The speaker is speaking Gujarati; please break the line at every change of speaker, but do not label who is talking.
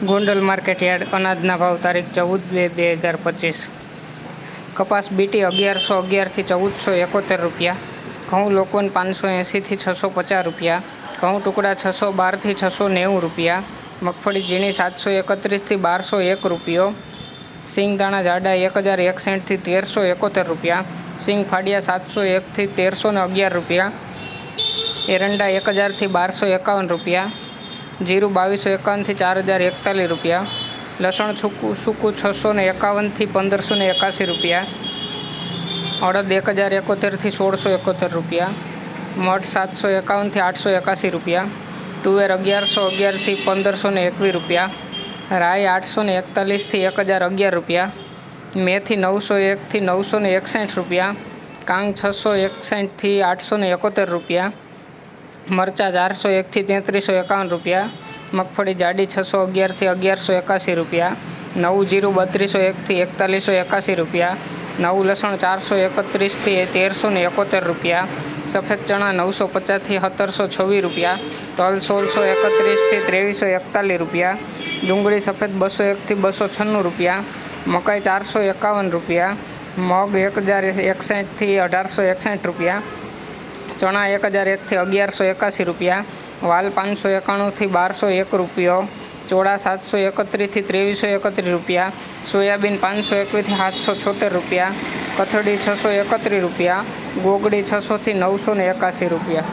ગોંડલ માર્કેટ યાર્ડ અનાજના ભાવ તારીખ 14/2/2025। કપાસ બીટી 1111થી 1471 રૂપિયા, ઘઉં લોકવન 580થી 650 રૂપિયા, ઘઉં ટુકડા 612થી 690 રૂપિયા, મગફળી ઝીણી 731થી 1201 રૂપિયો, સિંગદાણા જાડા 1061થી 1371 રૂપિયા, સિંગ ફાડિયા 701થી 1311 રૂપિયા, એરંડા 1000થી 1251 રૂપિયા, જીરું 2251થી 4041 રૂપિયા, લસણ સૂકું 651થી 1581 રૂપિયા, અડદ 1071થી 1671 રૂપિયા, મઠ 751થી 881 રૂપિયા, તુવેર 1111થી 1521 રૂપિયા, રાઈ 841થી 1011 રૂપિયા, મેથી 901થી 961 રૂપિયા, કાંગ 661થી 871 રૂપિયા, મરચાં 401થી 3351 રૂપિયા, મગફળી જાડી 611થી 1181 રૂપિયા, નવું જીરું 3201થી 4181 રૂપિયા, નવું લસણ 431થી 1371 રૂપિયા, સફેદ ચણા 950થી 1726 રૂપિયા, તલ 1631થી 2341 રૂપિયા, ડુંગળી સફેદ 201થી 296 રૂપિયા, મકાઈ 451 રૂપિયા, મગ 1061થી 1861 રૂપિયા, ચણા 1001થી 1181 રૂપિયા, વાલ 591થી 1201 રૂપિયો, ચોળા 731થી 2331 રૂપિયા, સોયાબીન 521થી 776 રૂપિયા, કથળી 631 રૂપિયા, ગોગડી 600થી 981 રૂપિયા।